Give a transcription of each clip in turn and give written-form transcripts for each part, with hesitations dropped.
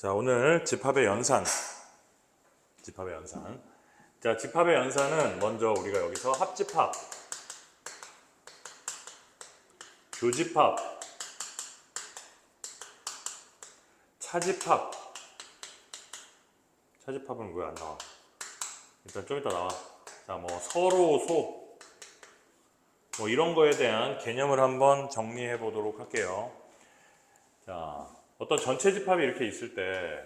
자, 오늘 집합의 연산. 자, 집합의 연산은 먼저 우리가 여기서 합집합, 교집합, 차집합. 차집합은 왜 안 나와? 일단 좀 이따 나와. 자, 뭐 서로소, 뭐 이런 거에 대한 개념을 한번 정리해 보도록 할게요. 자, 어떤 전체 집합이 이렇게 있을 때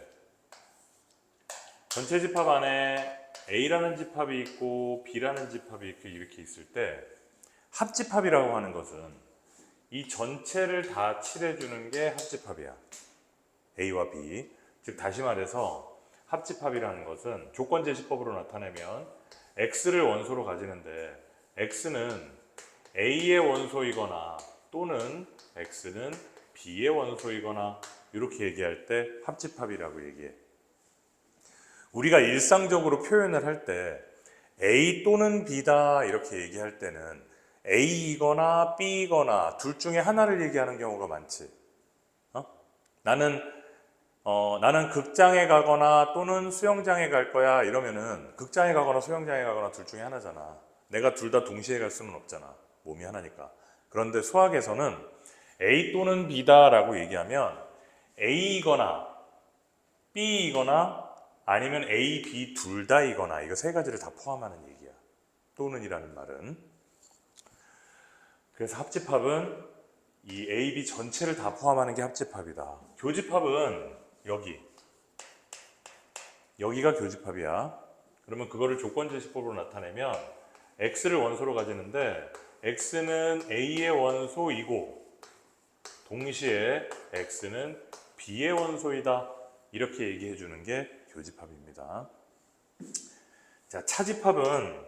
전체 집합 안에 A라는 집합이 있고 B라는 집합이 이렇게 있을 때 합집합이라고 하는 것은 이 전체를 다 칠해주는 게 합집합이야. A와 B. 즉 다시 말해서 합집합이라는 것은 조건제시법으로 나타내면 X를 원소로 가지는데 X는 A의 원소이거나 또는 X는 B의 원소이거나 이렇게 얘기할 때 합집합이라고 얘기해. 우리가 일상적으로 표현을 할 때 A 또는 B다 이렇게 얘기할 때는 A이거나 B이거나 둘 중에 하나를 얘기하는 경우가 많지. 나는 극장에 가거나 또는 수영장에 갈 거야 이러면은 극장에 가거나 수영장에 가거나 둘 중에 하나잖아. 내가 둘 다 동시에 갈 수는 없잖아. 몸이 하나니까. 그런데 수학에서는 A 또는 B다 라고 얘기하면 A이거나 B이거나 아니면 A, B 둘 다이거나 이거 세 가지를 다 포함하는 얘기야. 또는이라는 말은. 그래서 합집합은 이 A, B 전체를 다 포함하는 게 합집합이다. 교집합은 여기가 교집합이야. 그러면 그거를 조건제시법으로 나타내면 X를 원소로 가지는데 X는 A의 원소이고 동시에 X는 B의 원소이다. 이렇게 얘기해 주는 게 교집합입니다. 자, 차집합은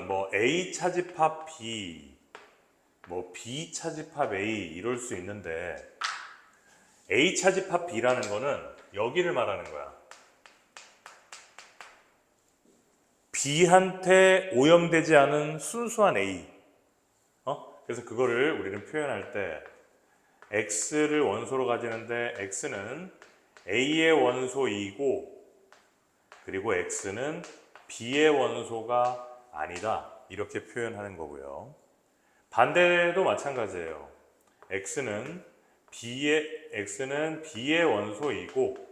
뭐 A 차집합 B, 뭐 B 차집합 A 이럴 수 있는데 A 차집합 B라는 거는 여기를 말하는 거야. B한테 오염되지 않은 순수한 A. 그래서 그거를 우리는 표현할 때 X를 원소로 가지는데 X는 A의 원소이고 그리고 X는 B의 원소가 아니다. 이렇게 표현하는 거고요. 반대도 마찬가지예요. X는 B의 원소이고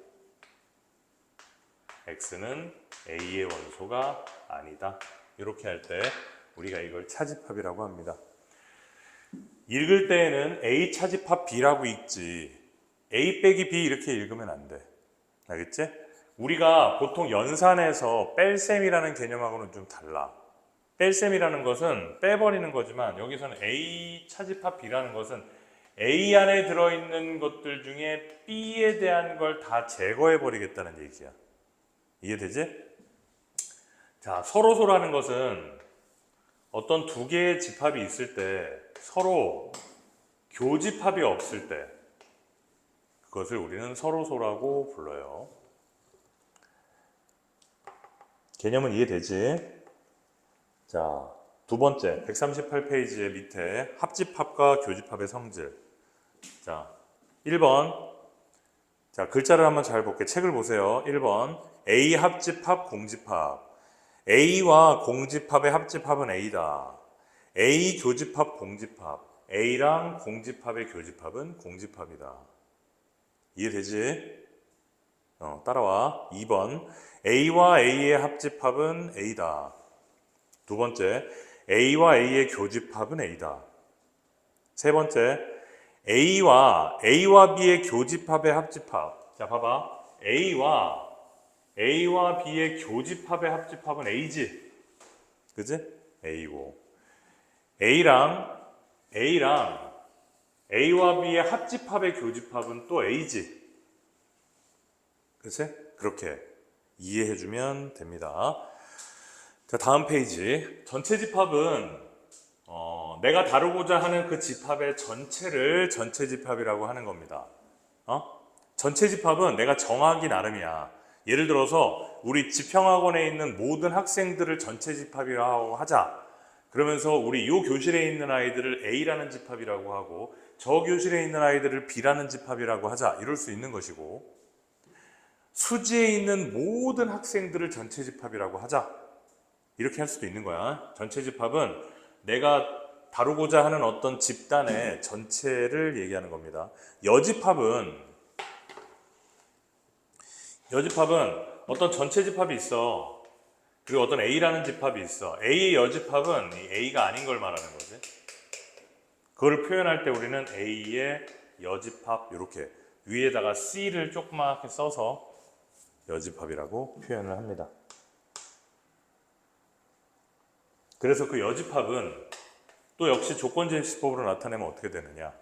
X는 A의 원소가 아니다. 이렇게 할 때 우리가 이걸 차집합이라고 합니다. 읽을 때에는 A 차집합 B라고 읽지 A 빼기 B 이렇게 읽으면 안 돼. 알겠지? 우리가 보통 연산에서 뺄셈이라는 개념하고는 좀 달라. 뺄셈이라는 것은 빼버리는 거지만 여기서는 A 차집합 B라는 것은 A 안에 들어있는 것들 중에 B에 대한 걸 다 제거해버리겠다는 얘기야. 이해되지? 자, 서로소라는 것은 어떤 두 개의 집합이 있을 때 서로 교집합이 없을 때 그것을 우리는 서로소라고 불러요. 개념은 이해되지? 자, 두 번째 138페이지의 밑에 합집합과 교집합의 성질. 자, 1번. 자, 글자를 한번 잘 볼게요. 책을 보세요. 1번. A 합집합 공집합. A와 공집합의 합집합은 A다. A 교집합 공집합. A랑 공집합의 교집합은 공집합이다. 이해되지? 따라와. 2번. A와 A의 합집합은 A다. 두 번째. A와 A의 교집합은 A다. 세 번째. A와 B의 교집합의 합집합. 자, 봐봐. A와 B의 교집합의 합집합은 A지. 그지? A고. A랑 A와 B의 합집합의 교집합은 또 A지. 그치? 그렇게 이해해주면 됩니다. 자, 다음 페이지. 전체 집합은 내가 다루고자 하는 그 집합의 전체를 전체 집합이라고 하는 겁니다. 전체 집합은 내가 정하기 나름이야. 예를 들어서 우리 지평학원에 있는 모든 학생들을 전체 집합이라고 하자. 그러면서 우리 이 교실에 있는 아이들을 A라는 집합이라고 하고 저 교실에 있는 아이들을 B라는 집합이라고 하자 이럴 수 있는 것이고, 수지에 있는 모든 학생들을 전체 집합이라고 하자 이렇게 할 수도 있는 거야. 전체 집합은 내가 다루고자 하는 어떤 집단의 전체를 얘기하는 겁니다. 여집합은 어떤 전체 집합이 있어. 그리고 어떤 A라는 집합이 있어. A의 여집합은 이 A가 아닌 걸 말하는 거지. 그걸 표현할 때 우리는 A의 여집합 이렇게 위에다가 C를 조그맣게 써서 여집합이라고 표현을 합니다. 그래서 그 여집합은 또 역시 조건제시법으로 나타내면 어떻게 되느냐.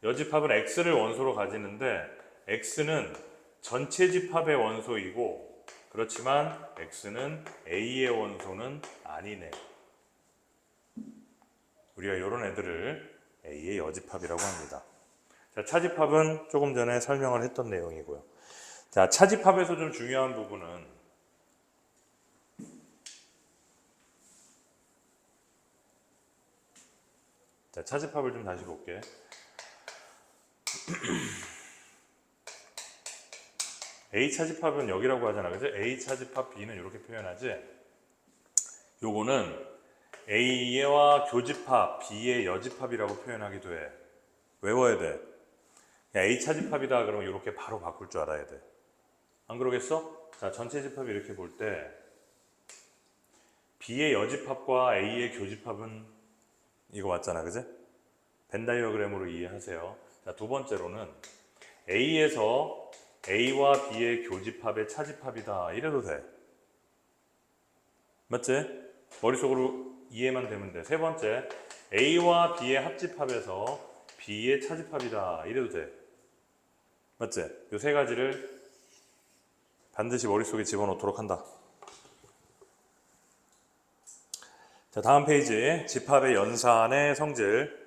여집합은 X를 원소로 가지는데 X는 전체 집합의 원소이고, 그렇지만 X는 A의 원소는 아니네. 우리가 이런 애들을 A의 여집합이라고 합니다. 자, 차집합은 조금 전에 설명을 했던 내용이고요. 자, 차집합에서 좀 중요한 부분은 자, 차집합을 좀 다시 볼게. A 차집합은 여기라고 하잖아. 그죠? A 차집합 B는 이렇게 표현하지. 요거는 A와 교집합, B의 여집합이라고 표현하기도 해. 외워야 돼. A 차집합이다 그러면 이렇게 바로 바꿀 줄 알아야 돼. 안 그러겠어? 자, 전체 집합 이렇게 볼 때 B의 여집합과 A의 교집합은 이거 맞잖아, 그지? 벤 다이어그램으로 이해하세요. 자, 두 번째로는 A에서 A와 B의 교집합의 차집합이다 이래도 돼. 맞지? 머릿속으로 이해만 되면 돼. 세 번째, A와 B의 합집합에서 B의 차집합이다 이래도 돼. 맞지? 이 세 가지를 반드시 머릿속에 집어넣도록 한다. 자, 다음 페이지. 집합의 연산의 성질.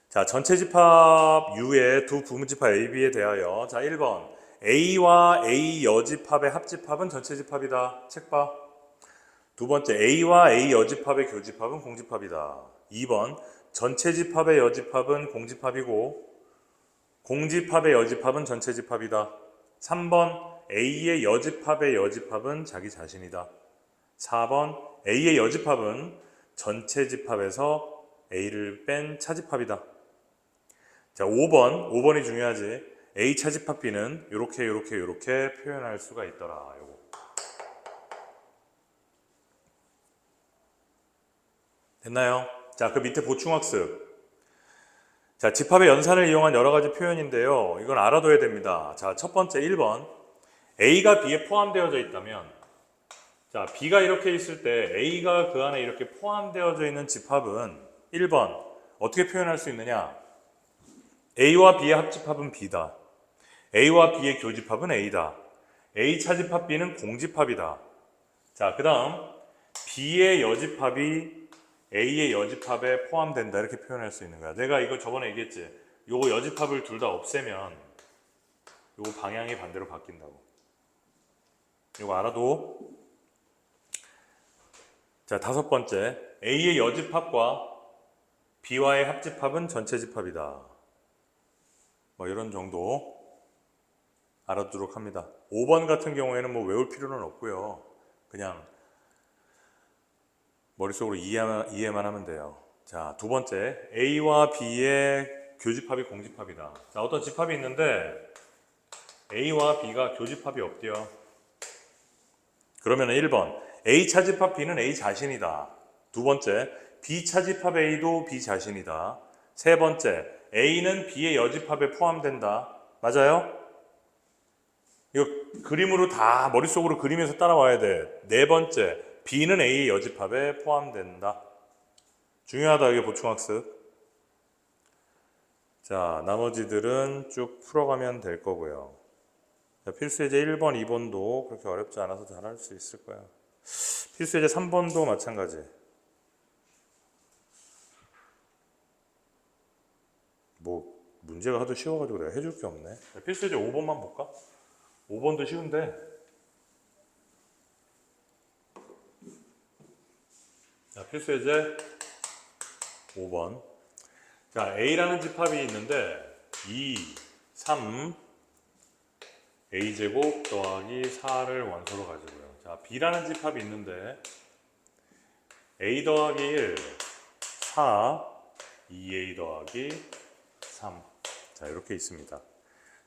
자, 전체 집합 U의 두 부분집합 A, B에 대하여. 자, 1번. A와 A 여집합의 합집합은 전체 집합이다. 책 봐. 두 번째, A와 A 여집합의 교집합은 공집합이다. 2번. 전체 집합의 여집합은 공집합이고 공집합의 여집합은 전체 집합이다. 3번. A의 여집합의 여집합은 자기 자신이다. 4번. A의 여집합은 전체 집합에서 A를 뺀 차집합이다. 자, 5번이 중요하지. A 차집합 B는 이렇게 표현할 수가 있더라. 요거. 됐나요? 자, 그 밑에 보충학습. 자, 집합의 연산을 이용한 여러 가지 표현인데요. 이건 알아둬야 됩니다. 자, 첫 번째 1번. A가 B에 포함되어져 있다면, 자, B가 이렇게 있을 때 A가 그 안에 이렇게 포함되어져 있는 집합은 1번. 어떻게 표현할 수 있느냐? A와 B의 합집합은 B다. A와 B의 교집합은 A다. A 차집합 B는 공집합이다. 자, 그 다음 B의 여집합이 A의 여집합에 포함된다 이렇게 표현할 수 있는 거야. 내가 이거 저번에 얘기했지. 요거 여집합을 둘 다 없애면 요거 방향이 반대로 바뀐다고. 요거 알아도. 자, 다섯 번째. A의 여집합과 B와의 합집합은 전체 집합이다. 뭐 이런 정도 알아두도록 합니다. 5번 같은 경우에는 뭐 외울 필요는 없고요. 그냥 머릿속으로 이해만 하면 돼요. 자, 두 번째. A와 B의 교집합이 공집합이다. 자, 어떤 집합이 있는데 A와 B가 교집합이 없대요. 그러면 1번. A 차집합 B는 A 자신이다. 두 번째. B 차집합 A도 B 자신이다. 세 번째. A는 B의 여집합에 포함된다. 맞아요? 이거 그림으로 다 머릿속으로 그리면서 따라와야 돼. 네 번째. B는 A의 여집합에 포함된다. 중요하다. 이게 보충학습. 자, 나머지들은 쭉 풀어가면 될 거고요. 자, 필수예제 1번, 2번도 그렇게 어렵지 않아서 잘할 수 있을 거야. 필수예제 3번도 마찬가지. 뭐 문제가 하도 쉬워가지고 내가 해줄 게 없네. 자, 필수예제 5번만 볼까? 5번도 쉬운데. 자, 필수예제 5번. 자, A라는 집합이 있는데 2, 3, A제곱 더하기 4를 원소로 가지고요. 자, B라는 집합이 있는데 A 더하기 1, 4, 2A 더하기 3. 자, 이렇게 있습니다.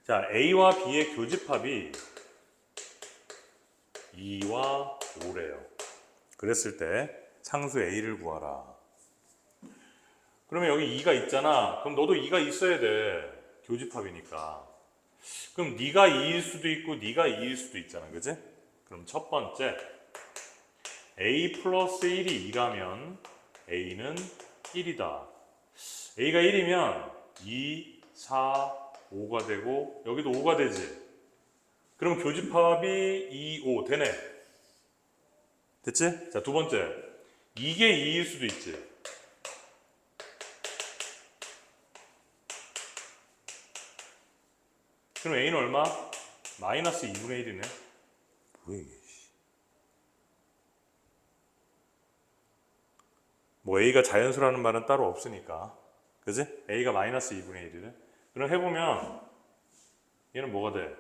자, A와 B의 교집합이 2와 5래요. 그랬을 때 상수 A를 구하라. 그러면 여기 2가 있잖아. 그럼 너도 2가 있어야 돼. 교집합이니까. 그럼 네가 2일 수도 있고 네가 2일 수도 있잖아. 그지? 그럼 첫 번째 A 플러스 1이 2라면 A는 1이다. A가 1이면 2, 4, 5가 되고 여기도 5가 되지. 그럼 교집합이 2, 5 되네. 됐지? 자, 두 번째 이게 2일 수도 있지. 그럼 A는 얼마? 마이너스 2분의 1이네. 뭐야 이게. 뭐 A가 자연수라는 말은 따로 없으니까. 그지? A가 마이너스 2분의 1이래. 그럼 해보면 얘는 뭐가 돼?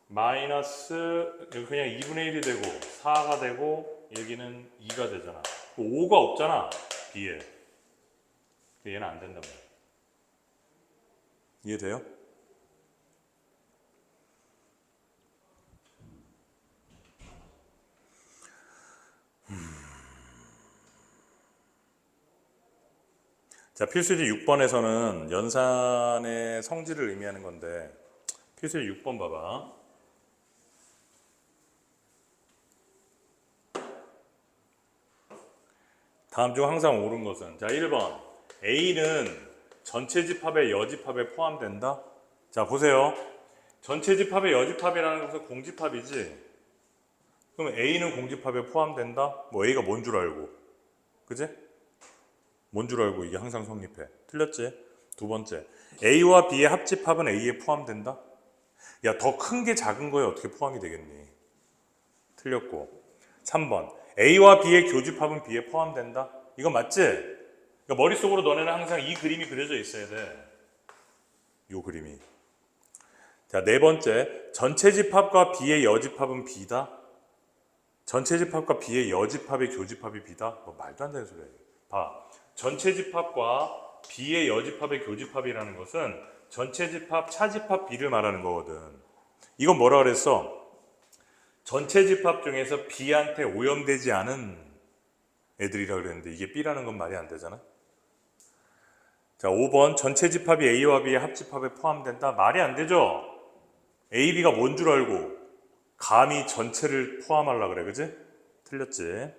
마이너스 여기 그냥 2분의 1이 되고 4가 되고 여기는 2가 되잖아. 5가 없잖아. B에. 얘는 안 된단 말이야. 이해돼요? 자, 필수제 6번에서는 연산의 성질을 의미하는 건데 필수제 6번 봐봐. 다음 중 항상 옳은 것은? 자, 1번 A는 전체 집합의 여집합에 포함된다. 자, 보세요. 전체 집합의 여집합이라는 것은 공집합이지. 그럼 A는 공집합에 포함된다? 뭐 A가 뭔 줄 알고. 그지? 뭔 줄 알고 이게 항상 성립해. 틀렸지? 두 번째, A와 B의 합집합은 A에 포함된다? 야, 더 큰 게 작은 거에 어떻게 포함이 되겠니? 틀렸고. 3번, A와 B의 교집합은 B에 포함된다? 이거 맞지? 그러니까 머릿속으로 너네는 항상 이 그림이 그려져 있어야 돼. 이 그림이. 자, 네 번째, 전체 집합과 B의 여집합은 B다? 전체 집합과 B의 여집합의 교집합이 B다? 뭐 말도 안 되는 소리야. 봐. 전체 집합과 B의 여집합의 교집합이라는 것은 전체 집합, 차집합 B를 말하는 거거든. 이건 뭐라 그랬어? 전체 집합 중에서 B한테 오염되지 않은 애들이라 그랬는데 이게 B라는 건 말이 안 되잖아. 자, 5번 전체 집합이 A와 B의 합집합에 포함된다? 말이 안 되죠? A, B가 뭔 줄 알고 감히 전체를 포함하려 그래, 그지? 틀렸지?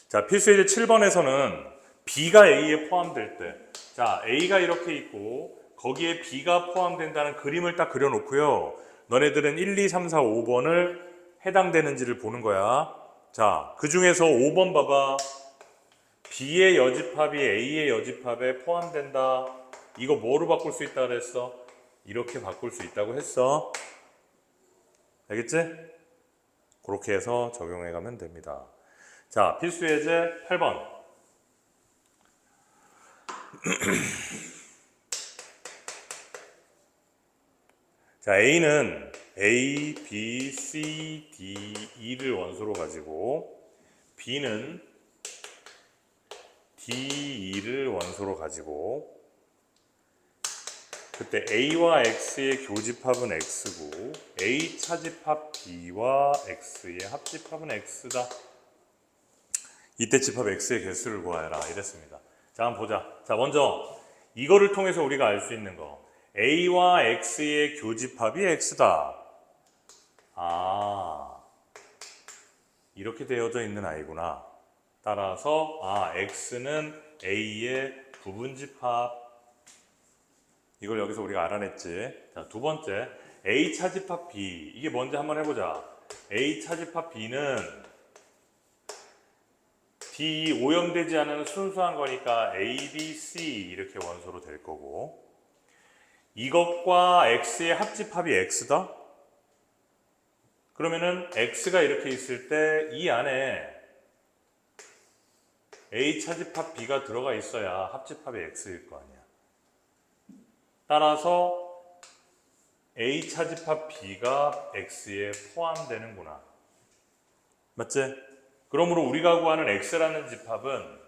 자, 필수예제 7번에서는 B가 A에 포함될 때, 자, A가 이렇게 있고 거기에 B가 포함된다는 그림을 딱 그려놓고요. 너네들은 1, 2, 3, 4, 5번을 해당되는지를 보는 거야. 자, 그 중에서 5번 봐봐. B의 여집합이 A의 여집합에 포함된다. 이거 뭐로 바꿀 수 있다 그랬어? 이렇게 바꿀 수 있다고 했어. 알겠지? 그렇게 해서 적용해 가면 됩니다. 자, 필수예제 8번. 자, A는 A, B, C, D, E를 원소로 가지고 B는 D, E를 원소로 가지고 그때 A와 X의 교집합은 X고 A 차집합 B와 X의 합집합은 X다. 이때 집합 X의 개수를 구하여라 이랬습니다. 자, 한번 보자. 자, 먼저 이거를 통해서 우리가 알 수 있는 거 A와 X의 교집합이 X다. 아, 이렇게 되어져 있는 아이구나. 따라서 X는 A의 부분집합. 이걸 여기서 우리가 알아냈지. 자, 두 번째 A 차집합 B. 이게 뭔지 한번 해보자. A 차집합 B는 D 오염되지 않은 순수한 거니까 A, B, C 이렇게 원소로 될 거고 이것과 X의 합집합이 X다? 그러면은 X가 이렇게 있을 때 이 안에 A 차집합 B가 들어가 있어야 합집합이 X일 거 아니야. 따라서 A 차집합 B가 X에 포함되는구나. 맞지? 그러므로 우리가 구하는 X라는 집합은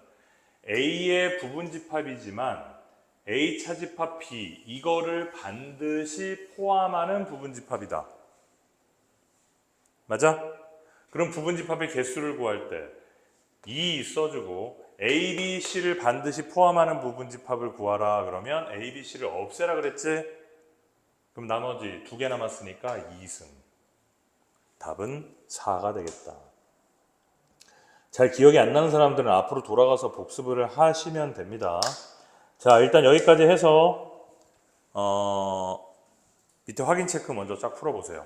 A의 부분집합이지만 A 차집합 B 이거를 반드시 포함하는 부분집합이다. 맞아? 그럼 부분집합의 개수를 구할 때 2 써주고 A, B, C를 반드시 포함하는 부분집합을 구하라 그러면 A, B, C를 없애라 그랬지? 그럼 나머지 2개 남았으니까 2승. 답은 4가 되겠다. 잘 기억이 안 나는 사람들은 앞으로 돌아가서 복습을 하시면 됩니다. 자, 일단 여기까지 해서 밑에 확인 체크 먼저 쫙 풀어보세요.